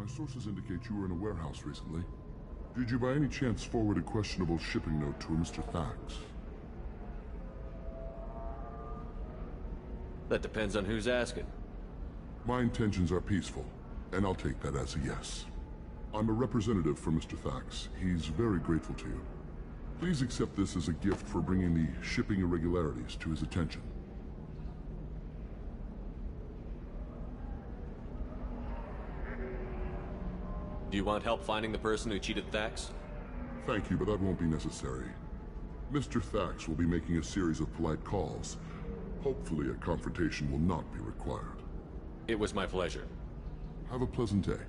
My sources indicate you were in a warehouse recently. Did you by any chance forward a questionable shipping note to a Mr. Thax? That depends on who's asking. My intentions are peaceful, and I'll take that as a yes. I'm a representative for Mr. Thax. He's very grateful to you. Please accept this as a gift for bringing the shipping irregularities to his attention. Do you want help finding the person who cheated Thax? Thank you, but that won't be necessary. Mr. Thax will be making a series of polite calls. Hopefully a confrontation will not be required. It was my pleasure. Have a pleasant day.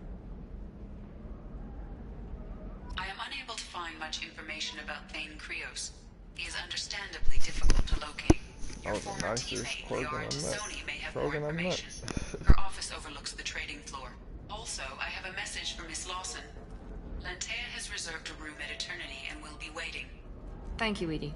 I am unable to find much information about Thane Krios. He is understandably difficult to locate. Your former teammate, Leora Sony, may have more information. Her office overlooks the trading floor. Also, I have a message for Miss Lawson. Lantea has reserved a room at Eternity and will be waiting. Thank you, Edie.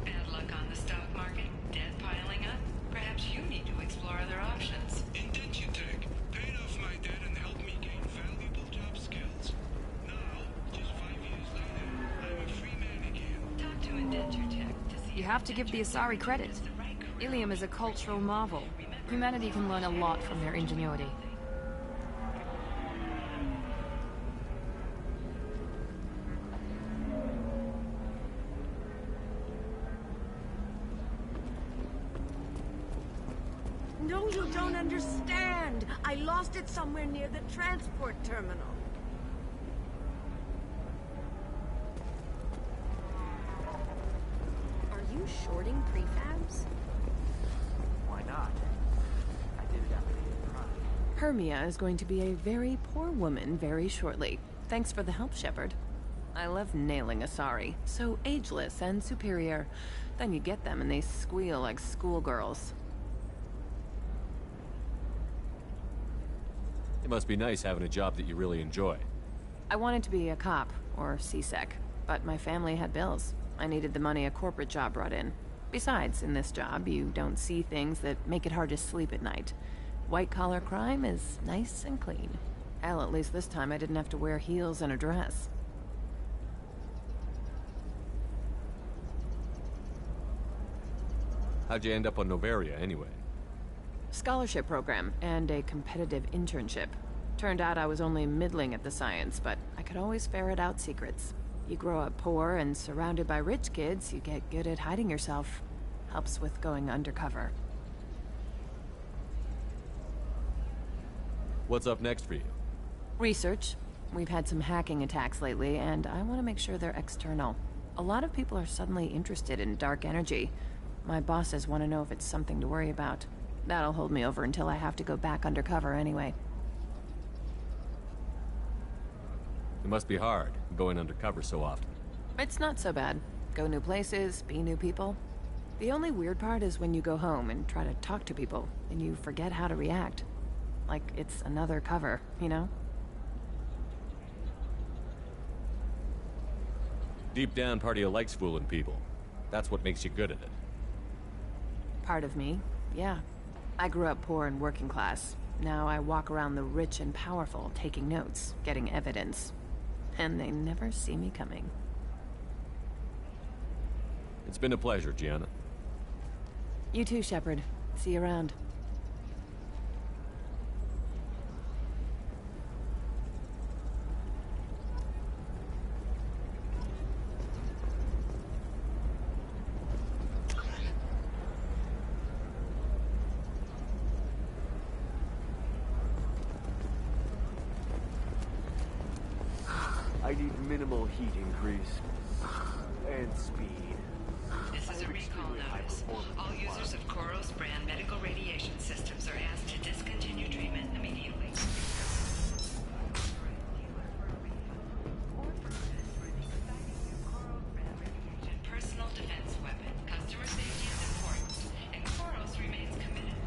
Bad luck on the stock market, debt piling up. Perhaps you need to explore other options. Indentutech paid off my debt and helped me gain valuable job skills. Now, just 5 years later, I'm a free man again. Talk to Indentutech to see You have to give the Asari credit. Ilium is a cultural marvel. Humanity can learn a lot from their ingenuity. No, you don't understand. I lost it somewhere near the transport terminal. Are you shorting prefabs? Why not? I did it after the crime. Hermia is going to be a very poor woman very shortly. Thanks for the help, Shepard. I love nailing Asari. So ageless and superior. Then you get them and they squeal like schoolgirls. It must be nice having a job that you really enjoy. I wanted to be a cop, or CSEC, but my family had bills. I needed the money a corporate job brought in. Besides, in this job, you don't see things that make it hard to sleep at night. White-collar crime is nice and clean. Hell, at least this time I didn't have to wear heels and a dress. How'd you end up on Novaria, anyway? Scholarship program and a competitive internship. Turned out I was only middling at the science, but I could always ferret out secrets. You grow up poor and surrounded by rich kids, you get good at hiding yourself. Helps with going undercover. What's up next for you? Research. We've had some hacking attacks lately, and I want to make sure they're external. A lot of people are suddenly interested in dark energy. My bosses want to know if it's something to worry about. That'll hold me over until I have to go back undercover anyway. It must be hard, going undercover so often. It's not so bad. Go new places, be new people. The only weird part is when you go home and try to talk to people, and you forget how to react. Like it's another cover, you know? Deep down, part of you likes fooling people. That's what makes you good at it. Part of me, yeah. I grew up poor and working class. Now I walk around the rich and powerful, taking notes, getting evidence. And they never see me coming. It's been a pleasure, Gianna. You too, Shepard. See you around. minimal heat increase. And speed. This is a recall notice. All users of Koros brand medical radiation systems are asked to discontinue treatment immediately. Personal defense weapon. Customer safety is important, and Koros remains committed.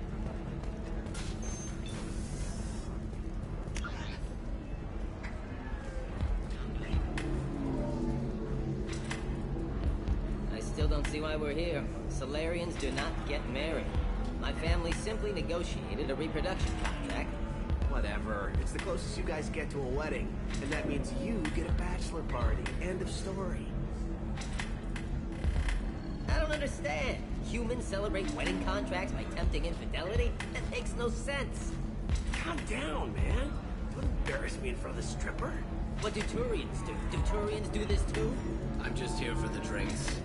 I still don't see why we're here. Solarians do not get married. My family simply negotiated a reproduction contract. Whatever. It's the closest you guys get to a wedding. And that means you get a bachelor party. End of story. I don't understand. Humans celebrate wedding contracts by tempting infidelity? That makes no sense. Calm down, man. Don't embarrass me in front of the stripper. What do Turians do? Do Turians do this too? I'm just here for the drinks.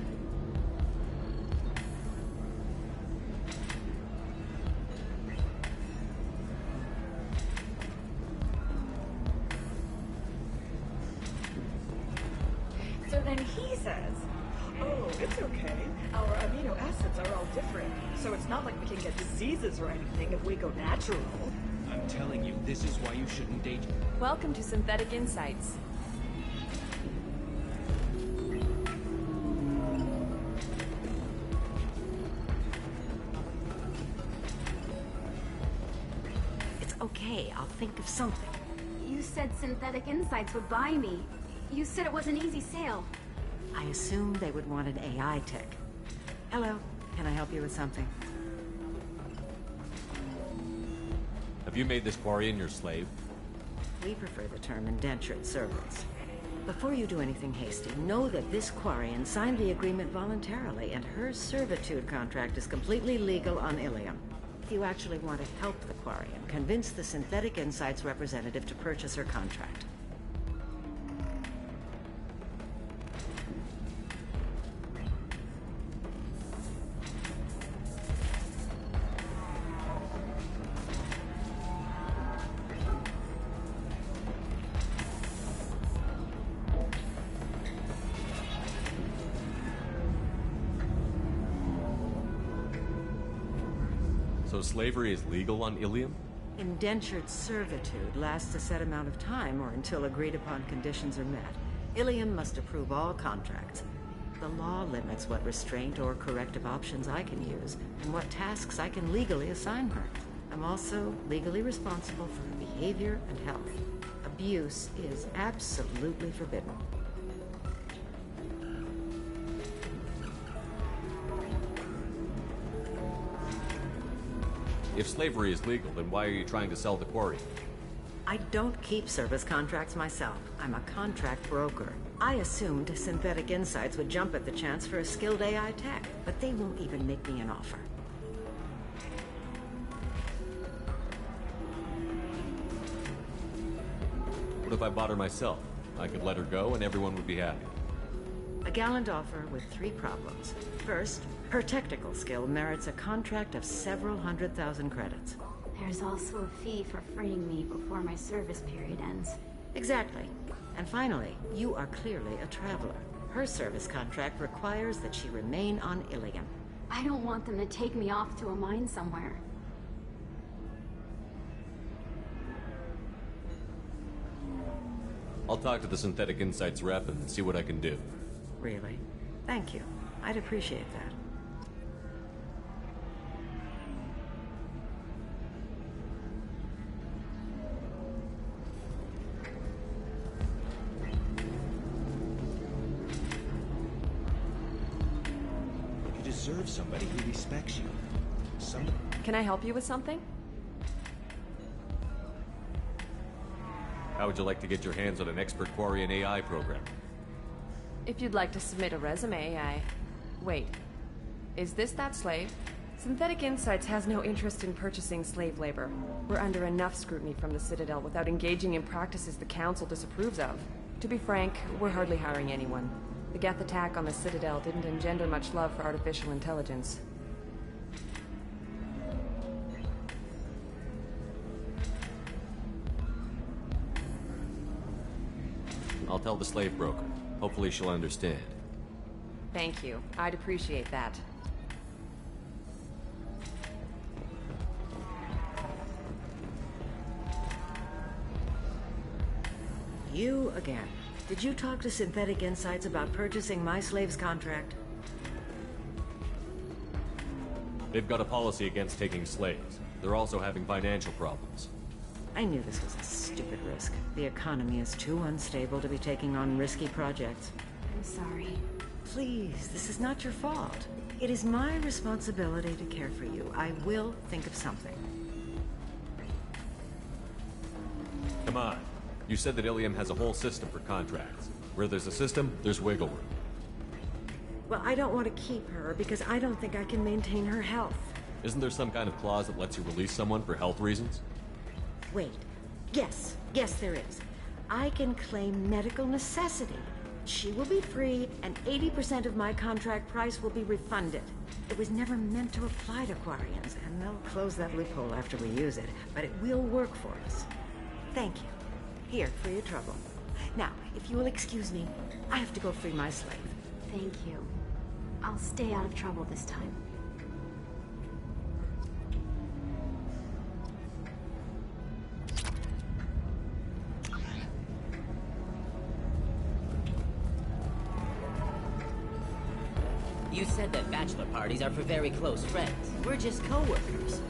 So then he says, oh, it's okay. Our amino acids are all different, so it's not like we can get diseases or anything if we go natural. I'm telling you, this is why you shouldn't date. Welcome to Synthetic Insights. It's okay, I'll think of something. You said Synthetic Insights would buy me. You said it was an easy sale. I assumed they would want an AI tech. Hello, can I help you with something? Have you made this Quarian your slave? We prefer the term indentured servants. Before you do anything hasty, know that this Quarian signed the agreement voluntarily, and her servitude contract is completely legal on Ilium. If you actually want to help the Quarian, convince the Synthetic Insights representative to purchase her contract. So slavery is legal on Ilium? Indentured servitude lasts a set amount of time or until agreed upon conditions are met. Ilium must approve all contracts. The law limits what restraint or corrective options I can use and what tasks I can legally assign her. I'm also legally responsible for her behavior and health. Abuse is absolutely forbidden. If slavery is legal, then why are you trying to sell the quarry? I don't keep service contracts myself. I'm a contract broker. I assumed Synthetic Insights would jump at the chance for a skilled AI tech, but they won't even make me an offer. What if I bought her myself? I could let her go and everyone would be happy. A gallant offer with 3 problems. First, her technical skill merits a contract of several 100,000 credits. There's also a fee for freeing me before my service period ends. Exactly. And finally, you are clearly a traveler. Her service contract requires that she remain on Ilium. I don't want them to take me off to a mine somewhere. I'll talk to the Synthetic Insights rep and see what I can do. Really? Thank you. I'd appreciate that. You deserve somebody who respects you. Somebody. Can I help you with something? How would you like to get your hands on an expert Quarian AI program? If you'd like to submit a resume, Wait. Is this that slave? Synthetic Insights has no interest in purchasing slave labor. We're under enough scrutiny from the Citadel without engaging in practices the Council disapproves of. To be frank, we're hardly hiring anyone. The Geth attack on the Citadel didn't engender much love for artificial intelligence. I'll tell the slave broker. Hopefully she'll understand. Thank you. I'd appreciate that. You again. Did you talk to Synthetic Insights about purchasing my slave's contract? They've got a policy against taking slaves. They're also having financial problems. I knew this was a stupid risk. The economy is too unstable to be taking on risky projects. I'm sorry. Please, this is not your fault. It is my responsibility to care for you. I will think of something. Come on. You said that Ilium has a whole system for contracts. Where there's a system, there's wiggle room. Well, I don't want to keep her because I don't think I can maintain her health. Isn't there some kind of clause that lets you release someone for health reasons? Wait. Yes, there is. I can claim medical necessity. She will be free, and 80% of my contract price will be refunded. It was never meant to apply to Quarians, and they'll close that loophole after we use it, but it will work for us. Thank you. Here, for your trouble. Now, if you will excuse me, I have to go free my slave. Thank you. I'll stay out of trouble this time. You said that bachelor parties are for very close friends. We're just co-workers.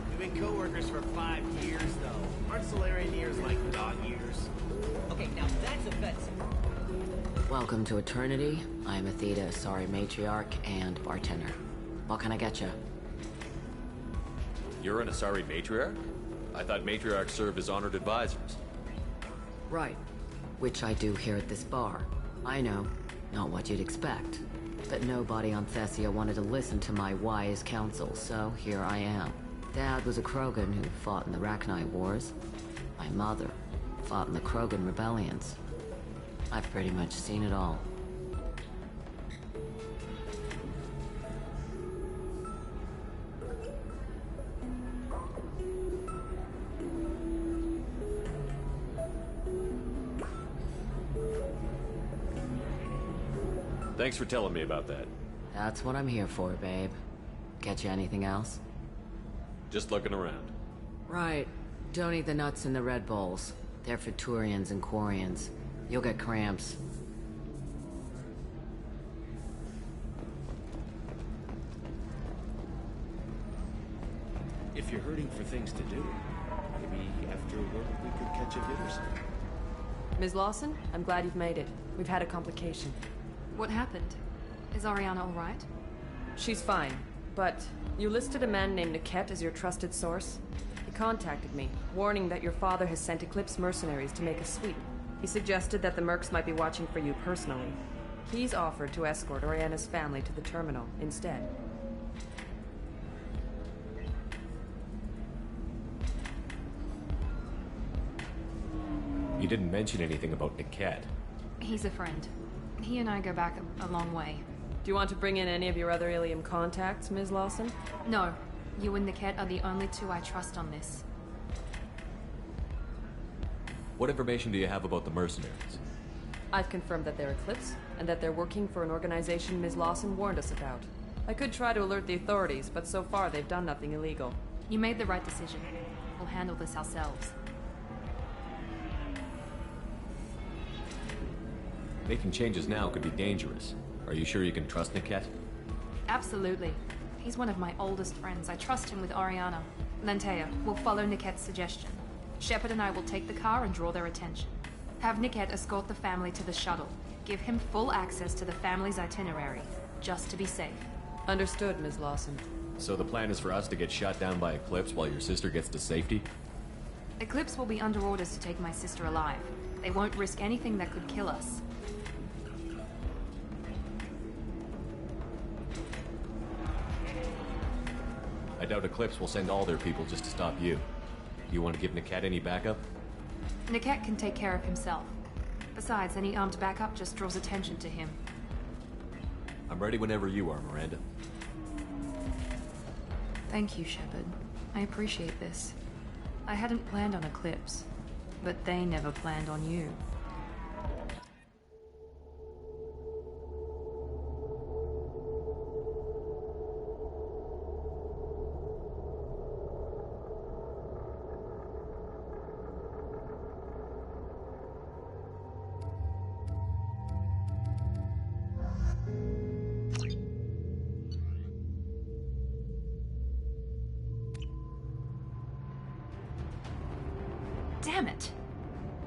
We've been co-workers for 5 years, though. Aren't Solarian years like dog years? Okay, now that's offensive. Welcome to Eternity. I'm Athena, Asari matriarch and bartender. What can I get you? You're an Asari matriarch? I thought matriarchs served as honored advisors. Right. Which I do here at this bar. I know, not what you'd expect. But nobody on Thessia wanted to listen to my wise counsel, so here I am. Dad was a Krogan who fought in the Rachni Wars. My mother fought in the Krogan rebellions. I've pretty much seen it all. Thanks for telling me about that. That's what I'm here for, babe. Get you anything else? Just looking around. Right. Don't eat the nuts in the Red Bowls. They're for Turians and Quarians. You'll get cramps. If you're hurting for things to do, maybe after work we could catch a bit or something. Ms. Lawson, I'm glad you've made it. We've had a complication. What happened? Is Ariana all right? She's fine, but you listed a man named Niket as your trusted source. He contacted me, warning that your father has sent Eclipse mercenaries to make a sweep. He suggested that the Mercs might be watching for you personally. He's offered to escort Oriana's family to the terminal instead. You didn't mention anything about Niket. He's a friend. He and I go back a long way. Do you want to bring in any of your other Ilium contacts, Ms. Lawson? No. You and Niket are the only two I trust on this. What information do you have about the mercenaries? I've confirmed that they're Eclipse, and that they're working for an organization Ms. Lawson warned us about. I could try to alert the authorities, but so far they've done nothing illegal. You made the right decision. We'll handle this ourselves. Making changes now could be dangerous. Are you sure you can trust Niket? Absolutely. He's one of my oldest friends. I trust him with Ariana. Lantea, we'll follow Niket's suggestion. Shepard and I will take the car and draw their attention. Have Niket escort the family to the shuttle. Give him full access to the family's itinerary, just to be safe. Understood, Ms. Lawson. So the plan is for us to get shot down by Eclipse while your sister gets to safety? Eclipse will be under orders to take my sister alive. They won't risk anything that could kill us. I doubt Eclipse will send all their people just to stop you. You want to give Niket any backup? Niket can take care of himself. Besides, any armed backup just draws attention to him. I'm ready whenever you are, Miranda. Thank you, Shepard. I appreciate this. I hadn't planned on Eclipse, but they never planned on you. Damn it!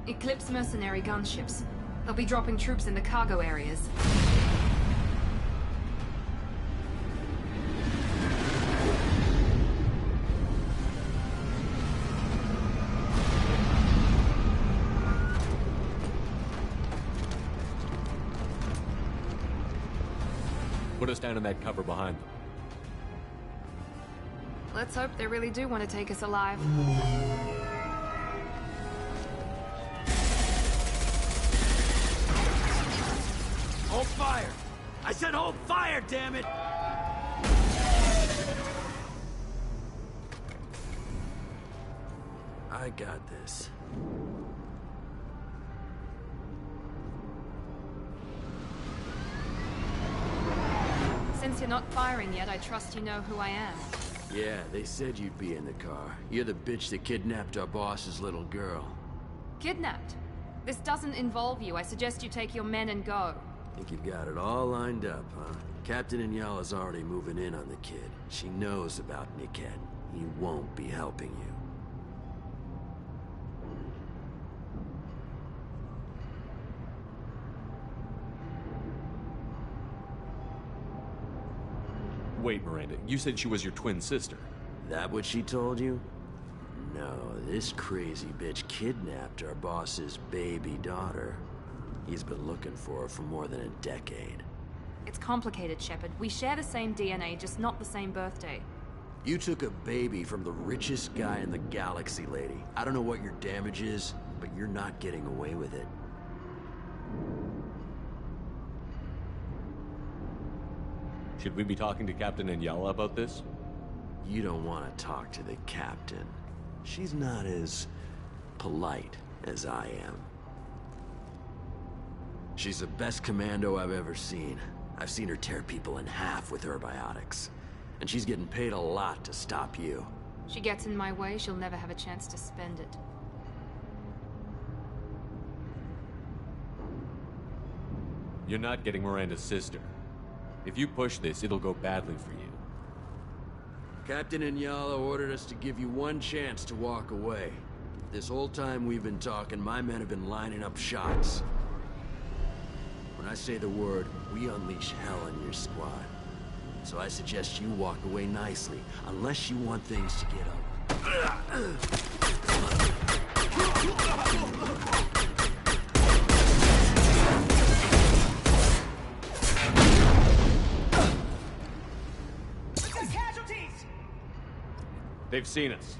Eclipse mercenary gunships. They'll be dropping troops in the cargo areas. Put us down in that cover behind them. Let's hope they really do want to take us alive. Hold fire! I said hold fire, damn it! I got this. Since you're not firing yet, I trust you know who I am. Yeah, they said you'd be in the car. You're the bitch that kidnapped our boss's little girl. Kidnapped? This doesn't involve you. I suggest you take your men and go. Think you've got it all lined up, huh? Captain Inyala's already moving in on the kid. She knows about Niket. He won't be helping you. Wait, Miranda, you said she was your twin sister. That what she told you? No, this crazy bitch kidnapped our boss's baby daughter. He's been looking for her for more than a decade. It's complicated, Shepard. We share the same DNA, just not the same birthday. You took a baby from the richest guy in the galaxy, lady. I don't know what your damage is, but you're not getting away with it. Should we be talking to Captain Inyala about this? You don't want to talk to the captain. She's not as polite as I am. She's the best commando I've ever seen. I've seen her tear people in half with herbiotics. And she's getting paid a lot to stop you. She gets in my way, she'll never have a chance to spend it. You're not getting Miranda's sister. If you push this, it'll go badly for you. Captain Inyala ordered us to give you one chance to walk away. This whole time we've been talking, my men have been lining up shots. When I say the word, we unleash hell in your squad. So I suggest you walk away nicely, unless you want things to get up. They've seen us.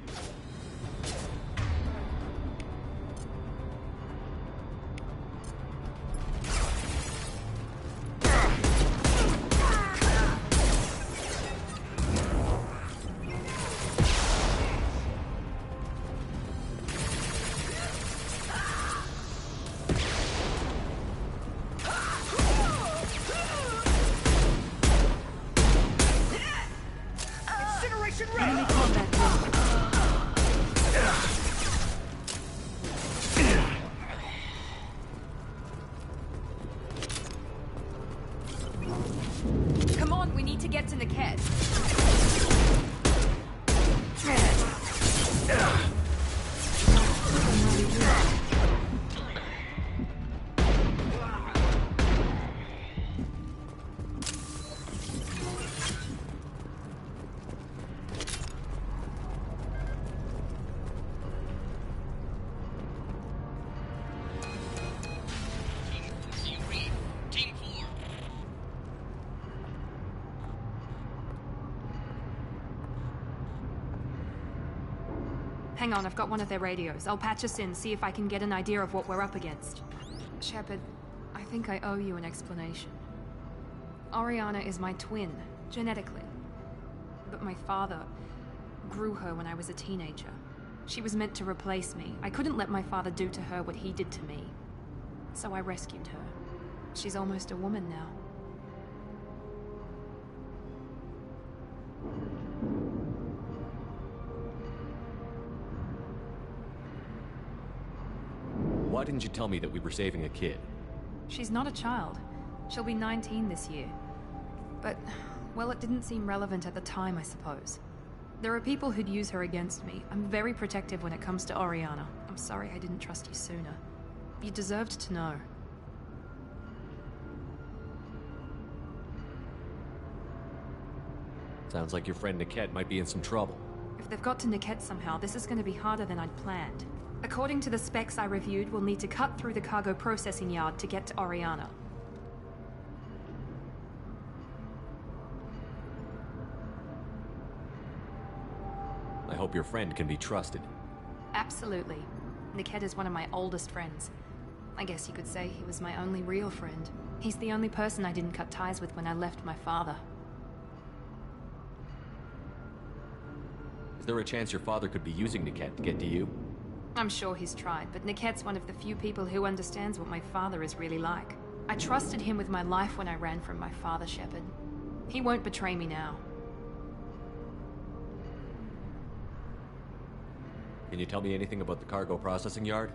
Come on, we need to get to Niket. Hang on, I've got one of their radios. I'll patch us in, see if I can get an idea of what we're up against. Shepard, I think I owe you an explanation. Oriana is my twin, genetically. But my father grew her when I was a teenager. She was meant to replace me. I couldn't let my father do to her what he did to me. So I rescued her. She's almost a woman now. Why didn't you tell me that we were saving a kid? She's not a child. She'll be 19 this year. But, well, it didn't seem relevant at the time, I suppose. There are people who'd use her against me. I'm very protective when it comes to Oriana. I'm sorry I didn't trust you sooner. You deserved to know. Sounds like your friend Niket might be in some trouble. If they've got to Niket somehow, this is going to be harder than I'd planned. According to the specs I reviewed, we'll need to cut through the cargo processing yard to get to Oriana. I hope your friend can be trusted. Absolutely. Niket is one of my oldest friends. I guess you could say he was my only real friend. He's the only person I didn't cut ties with when I left my father. Is there a chance your father could be using Niket to get to you? I'm sure he's tried, but Niket's one of the few people who understands what my father is really like. I trusted him with my life when I ran from my father, Shepard. He won't betray me now. Can you tell me anything about the cargo processing yard?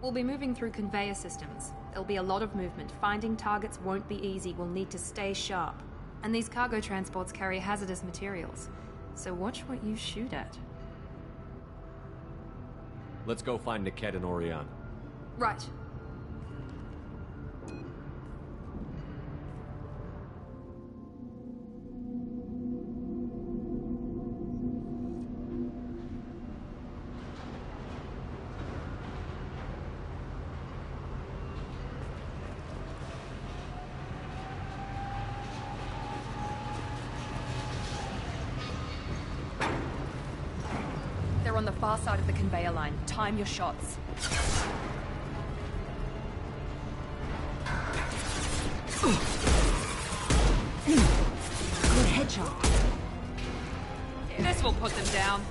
We'll be moving through conveyor systems. There'll be a lot of movement. Finding targets won't be easy. We'll need to stay sharp. And these cargo transports carry hazardous materials. So watch what you shoot at. Let's go find Niket and Oriana. Right. They're on the far side of the conveyor line. Time your shots. Good headshot. This will put them down.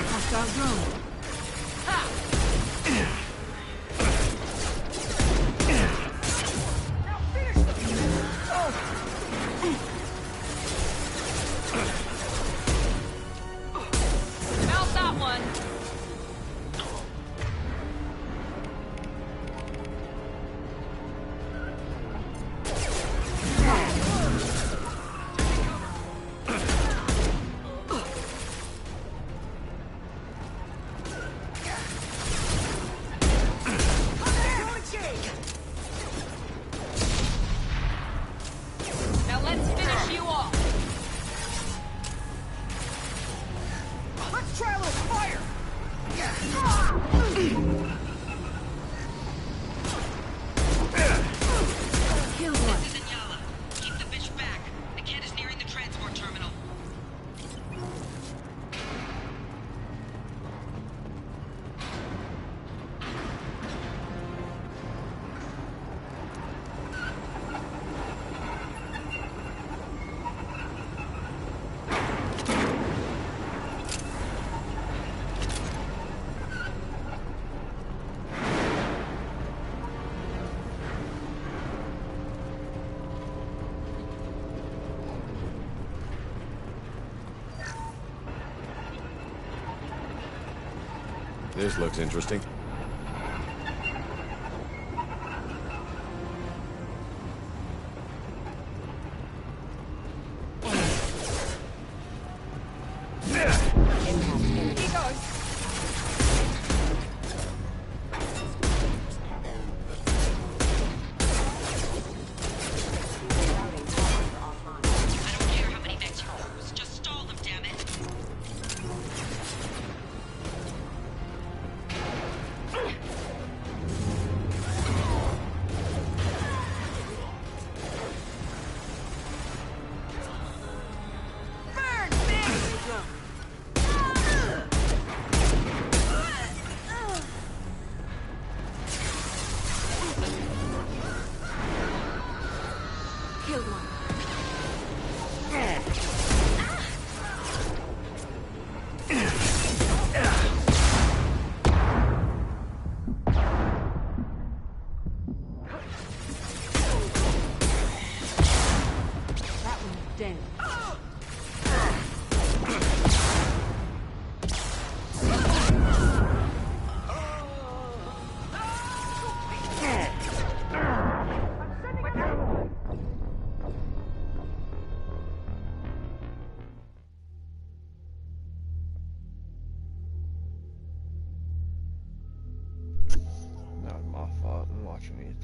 Hostile drone. Mount that one. Now let's finish you off. Let's try a little fire! Kill one. This is Inyala. Keep the bitch back. Niket is nearing the transport terminal. This looks interesting.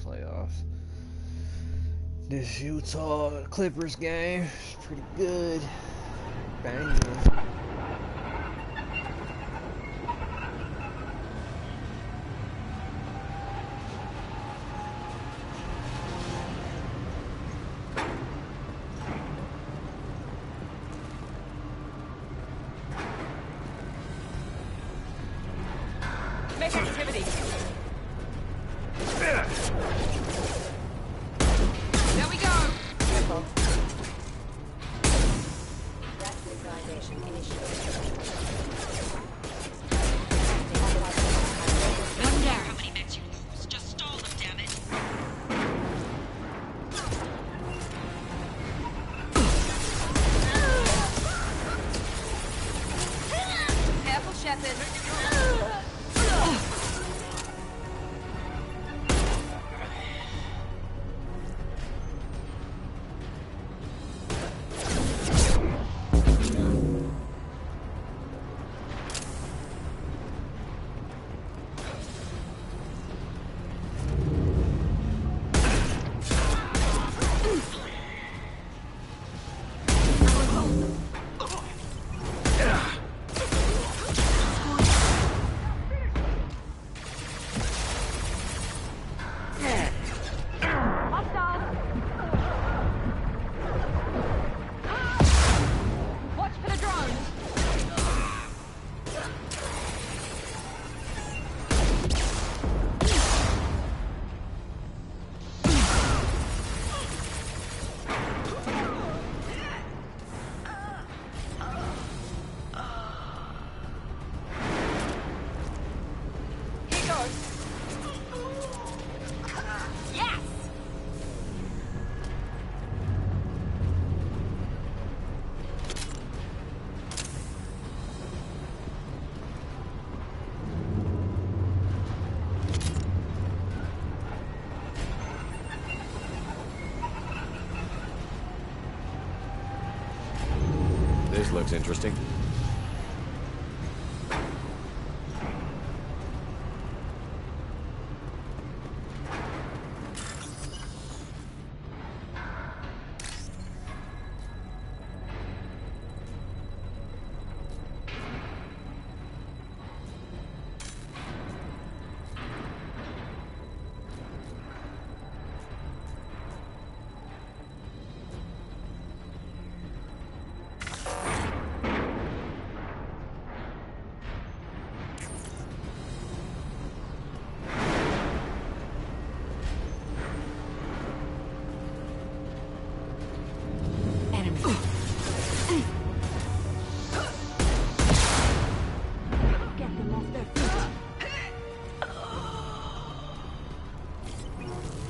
playoffs. This Utah Clippers game is pretty good. Banging. Make activity. There we go. Careful. Doesn't matter how many mechs you lose. Just stall them, damn it. Careful, Shepard. This looks interesting.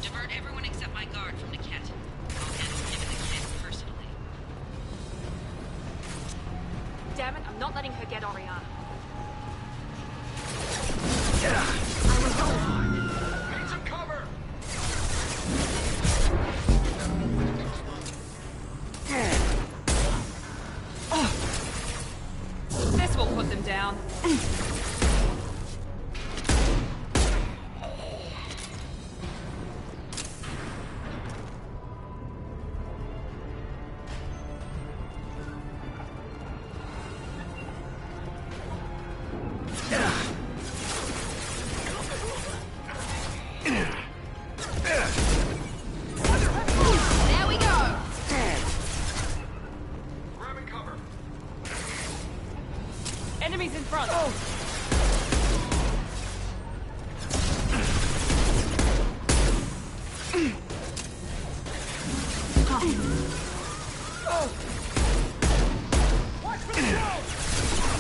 Divert everyone except my guard from Niket. I'll handle him and the kid personally. Damn it, I'm not letting her get Oriana. Need some cover! This will put them down. There we go! Grabbing cover. Enemies in front.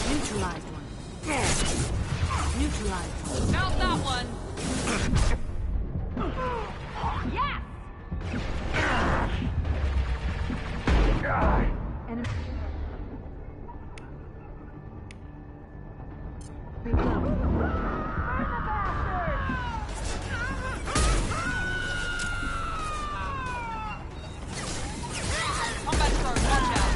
Neutralize one. Neutralize one. Found that one. Yes! Enemy. Combat throw, watch out.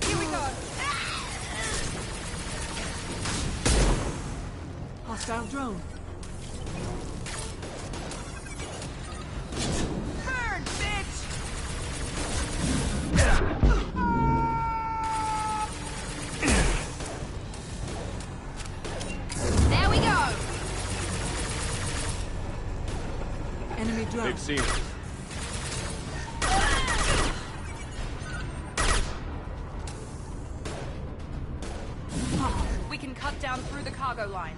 Here we go. Hostile drone. Burn, bitch! There we go! Enemy drone. They've seen it. We can cut down through the cargo line.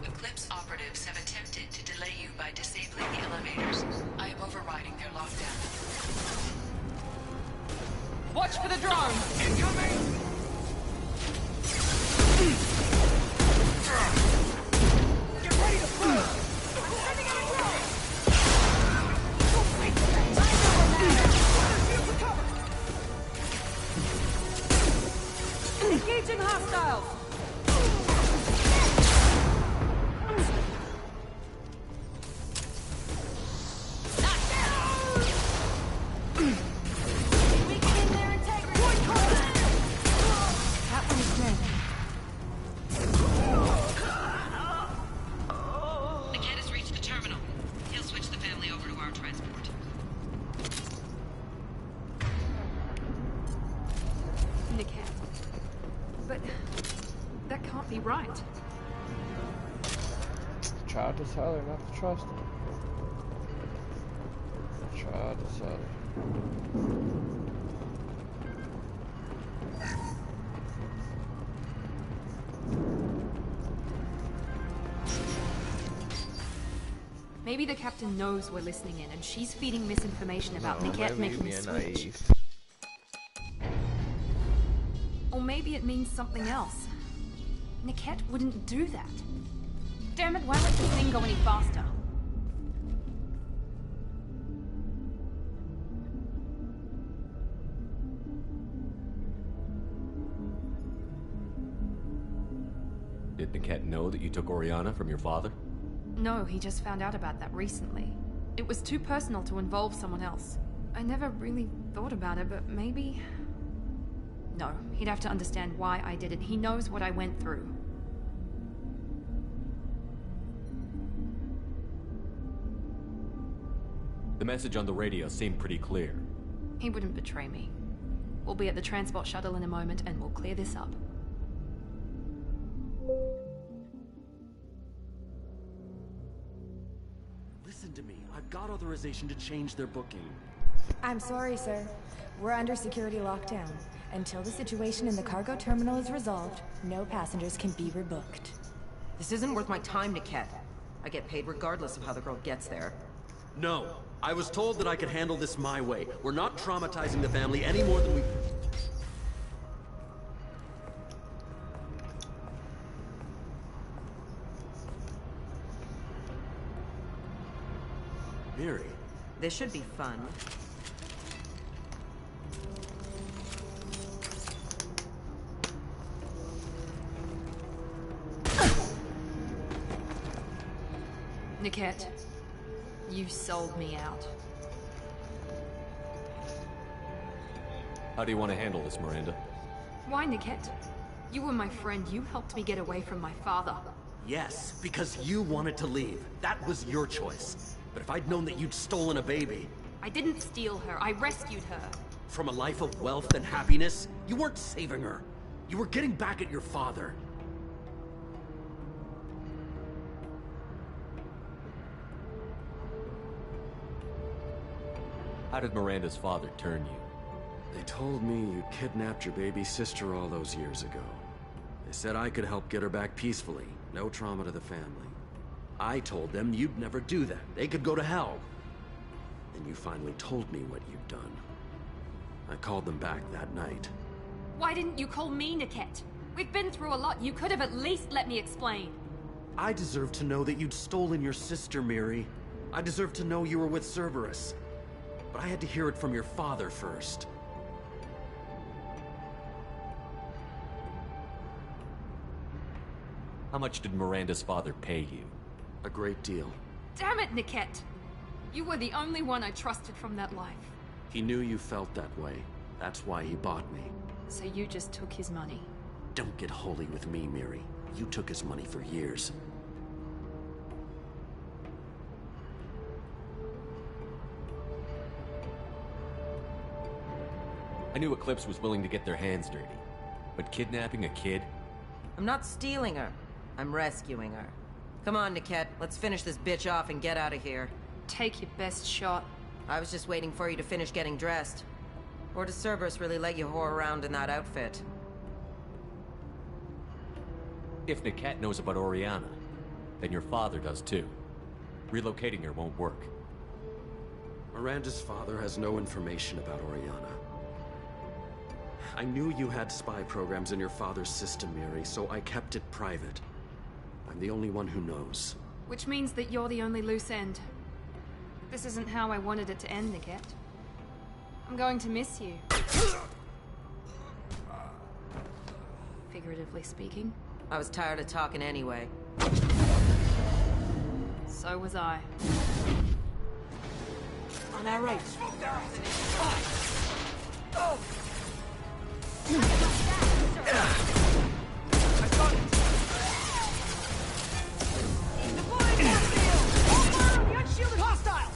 Eclipse operatives have attempted to delay you by disabling the elevators. I am overriding their lockdown. Watch for the drone! Incoming! Get ready to fire! Sending out a drone! Engaging hostiles! Niket has reached the terminal. He'll switch the family over to our transport. Niket. But that can't be right. Tried to tell her not to trust him. Tried to tell her. Maybe the captain knows we're listening in, and she's feeding misinformation about Niket making the switch. Or maybe it means something else. Niket wouldn't do that. Damn it, why let this thing go any faster? Did Niket know that you took Oriana from your father? No, he just found out about that recently. It was too personal to involve someone else. I never really thought about it, but maybe... No, he'd have to understand why I did it. He knows what I went through. The message on the radio seemed pretty clear. He wouldn't betray me. We'll be at the transport shuttle in a moment, and we'll clear this up. Listen to me. I've got authorization to change their booking. I'm sorry, sir. We're under security lockdown. Until the situation in the cargo terminal is resolved, no passengers can be rebooked. This isn't worth my time, Niket. I get paid regardless of how the girl gets there. No. I was told that I could handle this my way. We're not traumatizing the family any more than we... Miri. This should be fun. Niket, you've sold me out. How do you want to handle this, Miranda? Why, Niket? You were my friend. You helped me get away from my father. Yes, because you wanted to leave. That was your choice. But if I'd known that you'd stolen a baby... I didn't steal her. I rescued her. From a life of wealth and happiness, you weren't saving her. You were getting back at your father. How did Miranda's father turn you? They told me you kidnapped your baby sister all those years ago. They said I could help get her back peacefully. No trauma to the family. I told them you'd never do that. They could go to hell. Then you finally told me what you'd done. I called them back that night. Why didn't you call me, Niket? We've been through a lot. You could have at least let me explain. I deserve to know that you'd stolen your sister, Miri. I deserve to know you were with Cerberus. But I had to hear it from your father first. How much did Miranda's father pay you? A great deal. Damn it, Niket! You were the only one I trusted from that life. He knew you felt that way. That's why he bought me. So you just took his money? Don't get holy with me, Miri. You took his money for years. I knew Eclipse was willing to get their hands dirty. But kidnapping a kid? I'm not stealing her. I'm rescuing her. Come on, Niket. Let's finish this bitch off and get out of here. Take your best shot. I was just waiting for you to finish getting dressed. Or does Cerberus really let you whore around in that outfit? If Niket knows about Oriana, then your father does too. Relocating her won't work. Miranda's father has no information about Oriana. I knew you had spy programs in your father's system, Miri, so I kept it private. I'm the only one who knows. Which means that you're the only loose end. This isn't how I wanted it to end, Niket. I'm going to miss you. Figuratively speaking. I was tired of talking anyway. So was I. On our right. Oh. Unshielded hostile!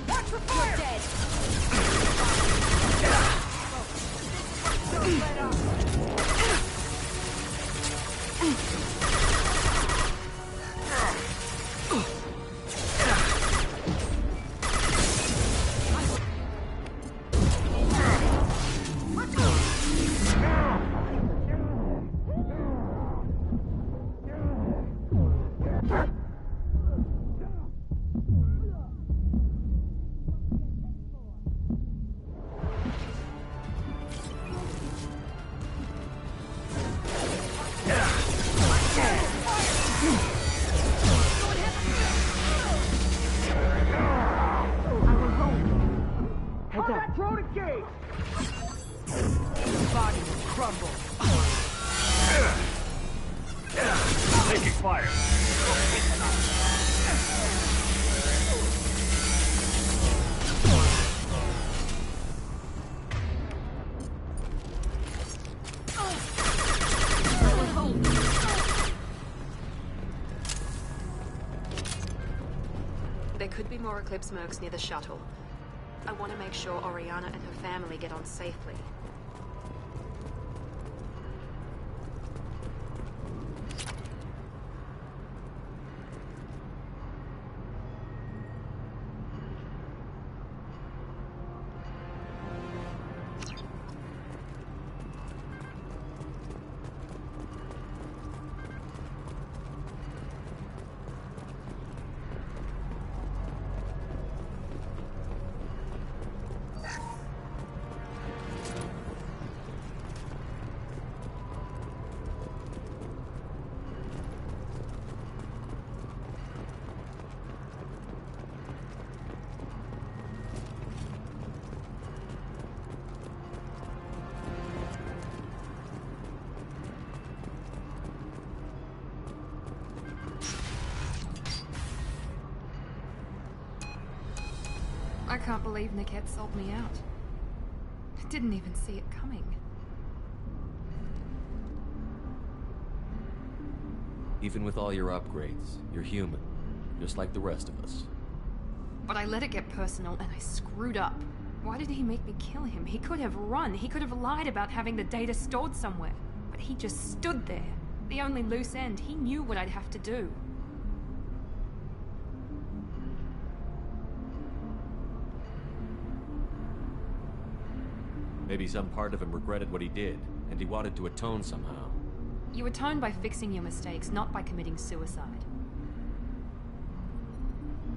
Watch for fire! Dead. There could be more Eclipse mercs near the shuttle. I want to make sure Oriana and her family get on safely. I can't believe Niket sold me out. I didn't even see it coming. Even with all your upgrades, you're human, just like the rest of us. But I let it get personal and I screwed up. Why did he make me kill him? He could have run. He could have lied about having the data stored somewhere. But he just stood there. The only loose end. He knew what I'd have to do. Maybe some part of him regretted what he did, and he wanted to atone somehow. You atone by fixing your mistakes, not by committing suicide.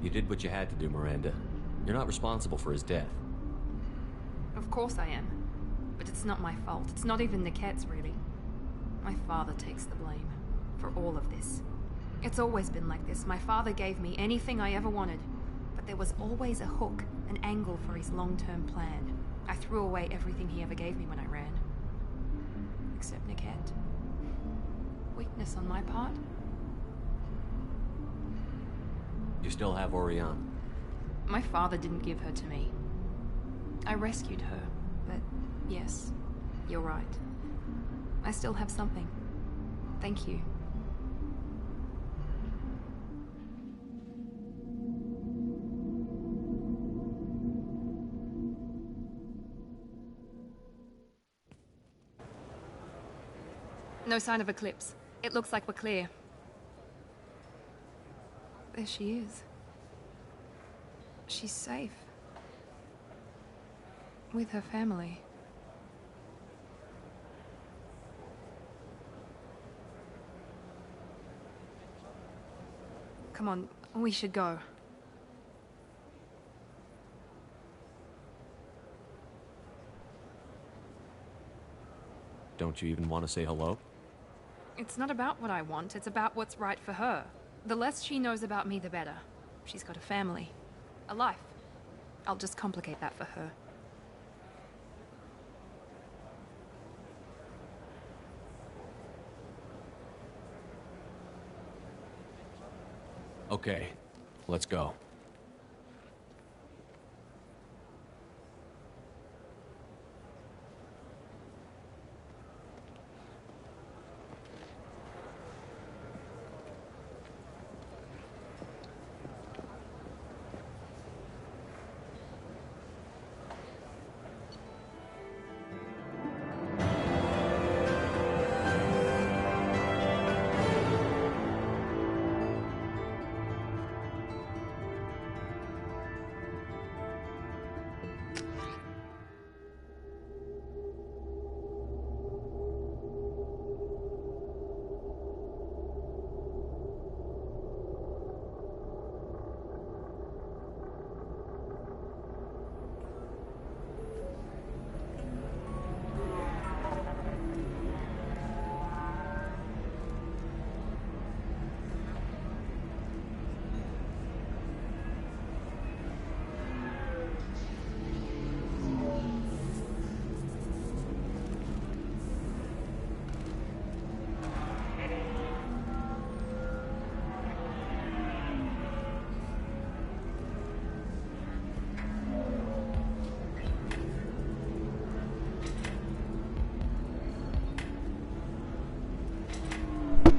You did what you had to do, Miranda. You're not responsible for his death. Of course I am. But it's not my fault. It's not even Niket's, really. My father takes the blame for all of this. It's always been like this. My father gave me anything I ever wanted. But there was always a hook, an angle for his long-term plan. I threw away everything he ever gave me when I ran. Except Niket. Weakness on my part. You still have Oriana. My father didn't give her to me. I rescued her, but yes, you're right. I still have something. Thank you. No sign of Eclipse. It looks like we're clear. There she is. She's safe. With her family. Come on, we should go. Don't you even want to say hello? It's not about what I want, it's about what's right for her. The less she knows about me, the better. She's got a family. A life. I'll just complicate that for her. Okay, let's go.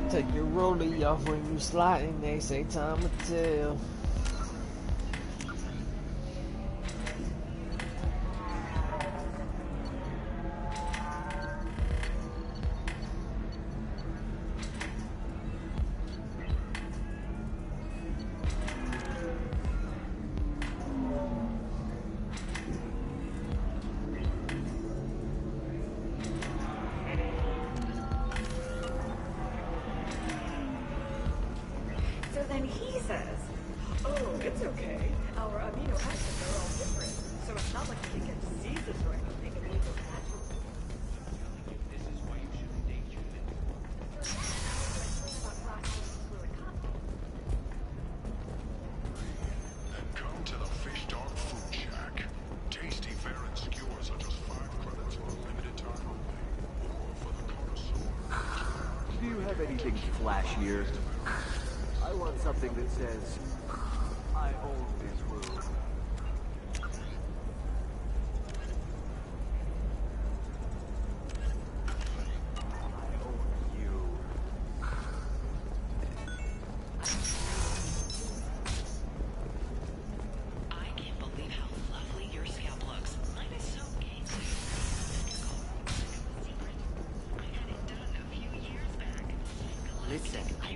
Take your rollie off when you sliding, they say time will tell. So then he says, oh, it's okay. Our amino acids are all different. So it's not like we can get diseases or anything if we go naturally. This is why you shouldn't date human. Then come to the Fish Dog Food Shack. Tasty fare and skewers are just 5 credits for a limited time only. Or for the connoisseur. Do you have anything flashier? I want something that says, I own this world.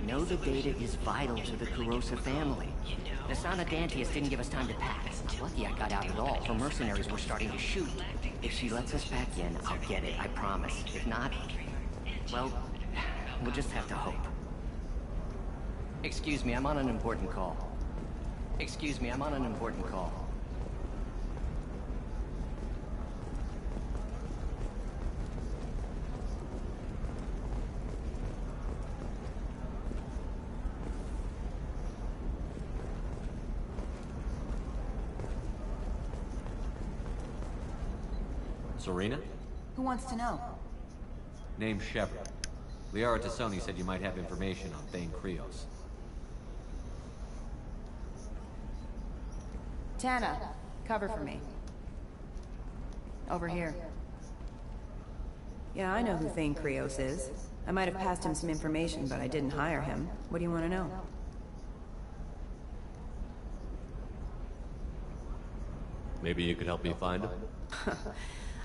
know the data is vital to the Kurosa family. Nasana Dantius didn't give us time to pack. It's lucky I got out at all. Her mercenaries were starting to shoot. If she lets us back in, I'll get it, I promise. If not, well, we'll just have to hope. Excuse me, I'm on an important call. Excuse me, I'm on an important call. Serena? Who wants to know? Name's Shepard. Liara Tassoni said you might have information on Thane Krios. Tana, cover for me. Over here. Yeah, I know who Thane Krios is. I might have passed him some information, but I didn't hire him. What do you want to know? Maybe you could help me find him?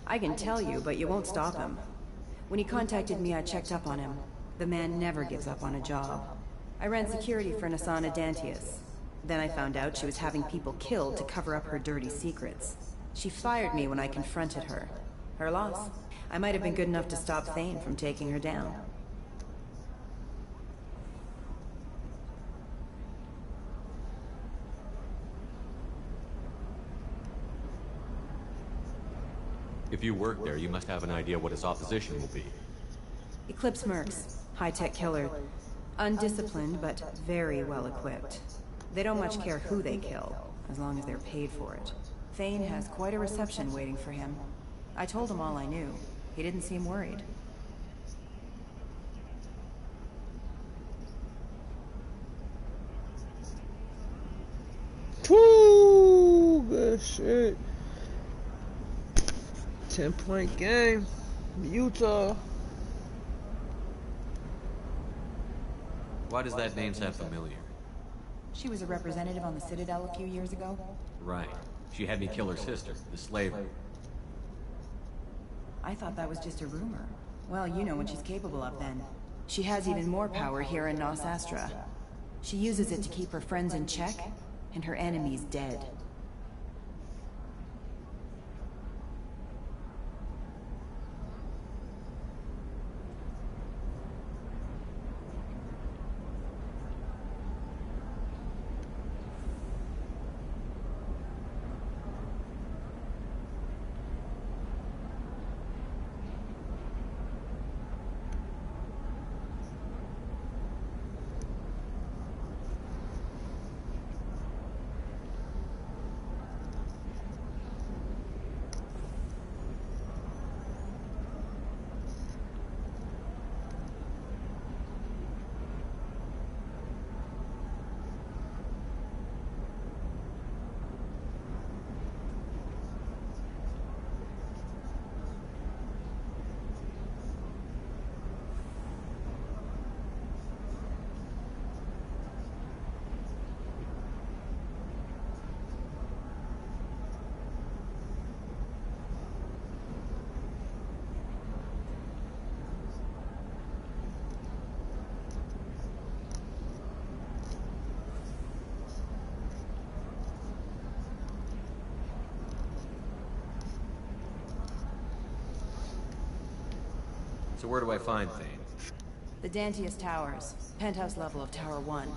I can tell you, but you won't stop him. When he contacted me, I checked up on him. The man never gives up on a job. I ran security for Nasana Dantius. Then I found out she was having people killed to cover up her dirty secrets. She fired me when I confronted her. Her loss. I might have been good enough to stop Thane from taking her down. If you work there, you must have an idea what his opposition will be. Eclipse mercs. High-tech killer. Undisciplined, but very well equipped. They don't much care who they kill, as long as they're paid for it. Thane has quite a reception waiting for him. I told him all I knew. He didn't seem worried. Woo! Good shit. 10-point game. Utah. Why does that name sound familiar? She was a representative on the Citadel a few years ago. Right. She had me kill her sister, the slaver. I thought that was just a rumor. Well, you know what she's capable of then. She has even more power here in Nos Astra. She uses it to keep her friends in check, and her enemies dead. So where do I find Thane? The Dantius Towers. Penthouse level of Tower 1.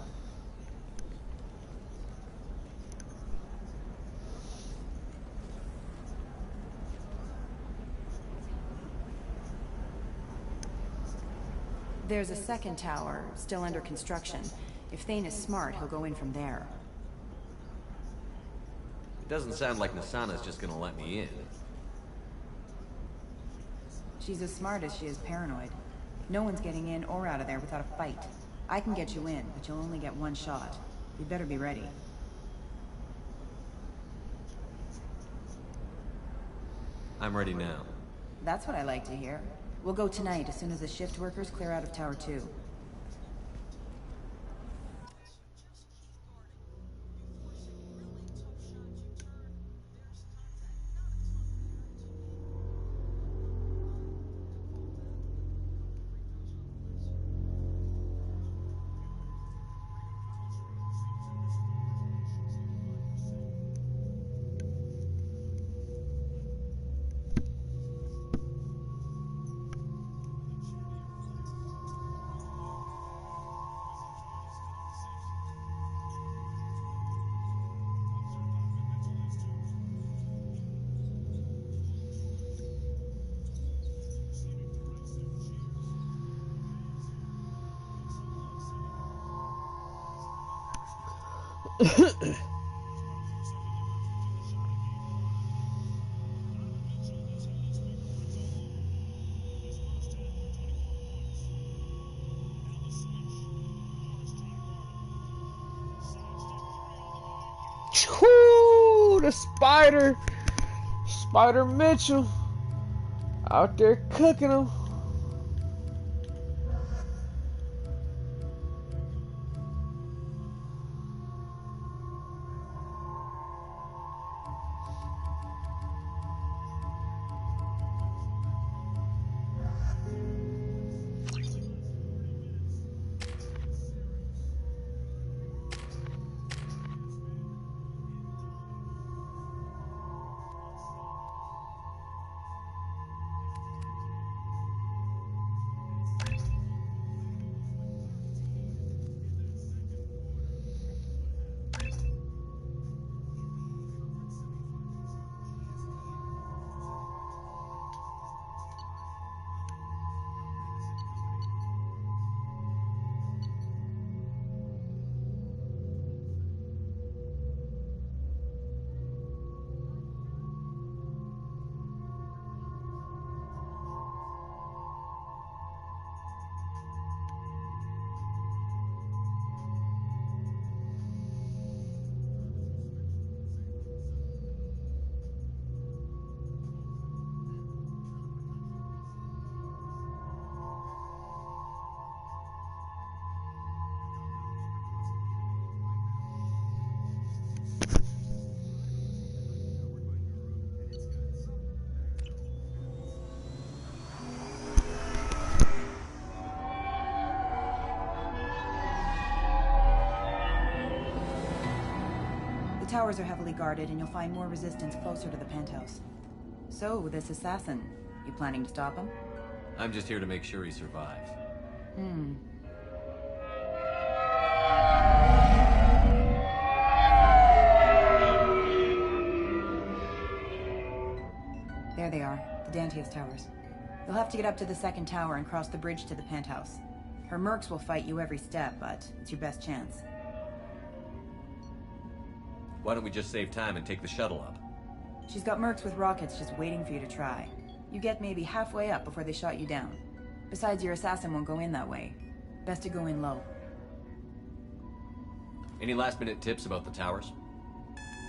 There's a second tower, still under construction. If Thane is smart, he'll go in from there. It doesn't sound like Nasana's just gonna let me in. She's as smart as she is paranoid. No one's getting in or out of there without a fight. I can get you in, but you'll only get one shot. You better be ready. I'm ready now. That's what I like to hear. We'll go tonight as soon as the shift workers clear out of Tower 2. Whoo, the Spider Mitchell, out there cooking them. The towers are heavily guarded, and you'll find more resistance closer to the penthouse. So, this assassin, you planning to stop him? I'm just here to make sure he survives. There they are, the Dantius towers. You'll have to get up to the second tower and cross the bridge to the penthouse. Her mercs will fight you every step, but it's your best chance. Why don't we just save time and take the shuttle up? She's got mercs with rockets just waiting for you to try. You get maybe halfway up before they shot you down. Besides, your assassin won't go in that way. Best to go in low. Any last-minute tips about the towers?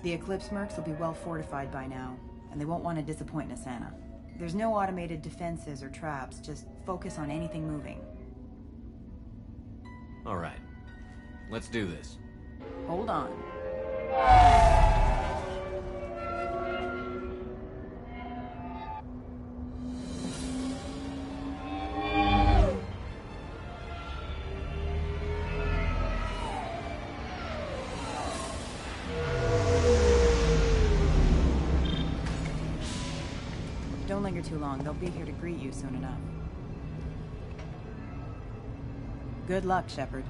The Eclipse mercs will be well fortified by now, and they won't want to disappoint Nasana. There's no automated defenses or traps, just focus on anything moving. All right. Let's do this. Hold on. Don't linger too long. They'll be here to greet you soon enough. Good luck, Shepard.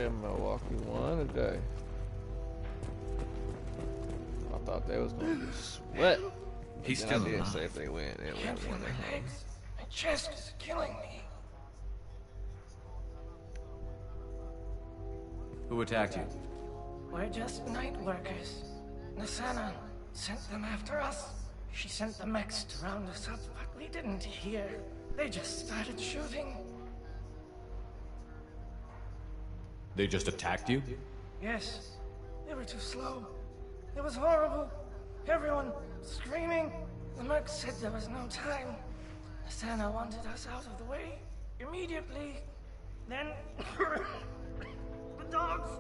in Milwaukee won today. I thought they was gonna get sweat. He's Then still I did alive. say if they win, they Can't feel win. my legs. My chest is killing me. Who attacked you? We're just night workers. Nasana sent them after us. She sent the mechs to round us up, but we didn't hear. They just started shooting. They just attacked you? Yes, they were too slow. It was horrible. Everyone screaming. The merc said there was no time. Nasana wanted us out of the way immediately. Then the dogs.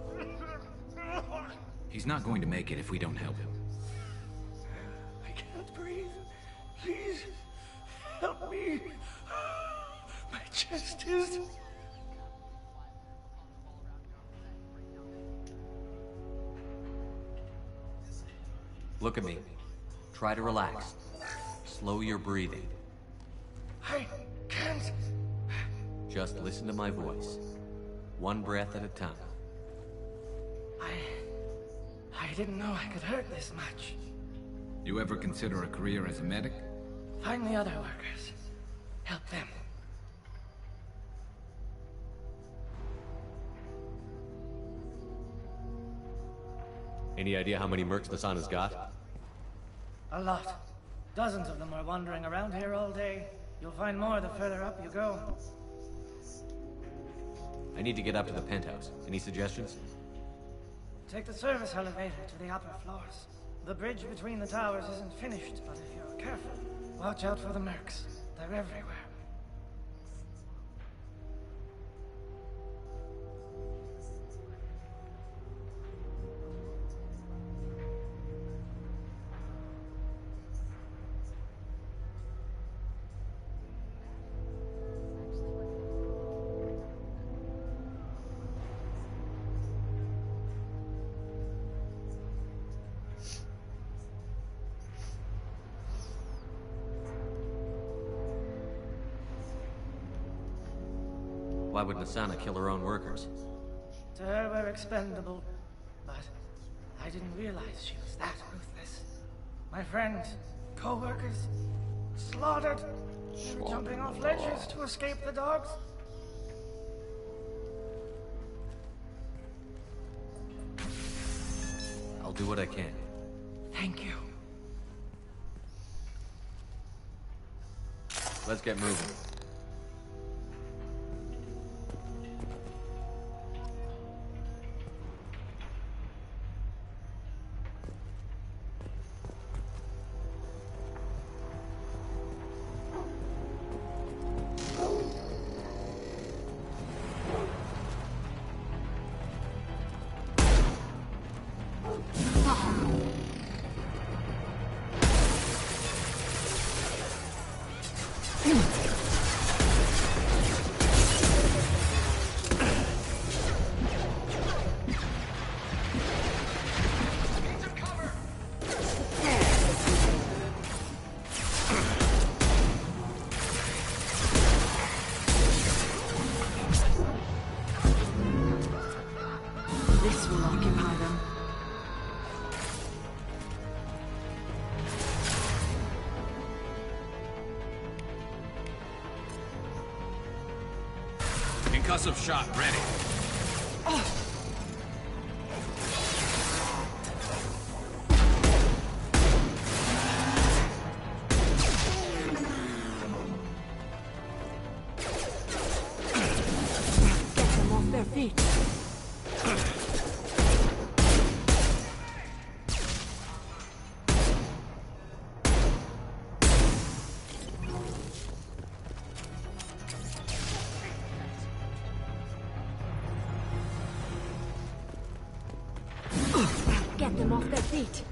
He's not going to make it if we don't help him. I can't breathe. Please, help me. My chest is... Look at me. Try to relax. Slow your breathing. I can't. Just listen to my voice. One breath at a time. I didn't know I could hurt this much. You ever consider a career as a medic? Find the other workers. Help them. Any idea how many mercs Nasana's got? A lot. Dozens of them are wandering around here all day. You'll find more the further up you go. I need to get up to the penthouse. Any suggestions? Take the service elevator to the upper floors. The bridge between the towers isn't finished, but if you're careful, watch out for the mercs. They're everywhere. Why would Nasana kill her own workers? To her, we're expendable. But I didn't realize she was that ruthless. My friends, co-workers, slaughtered. They were jumping off ledges to escape the dogs. I'll do what I can. Thank you. Let's get moving. This will occupy them. Concussive shot ready. Get them off their feet. Get them off their feet.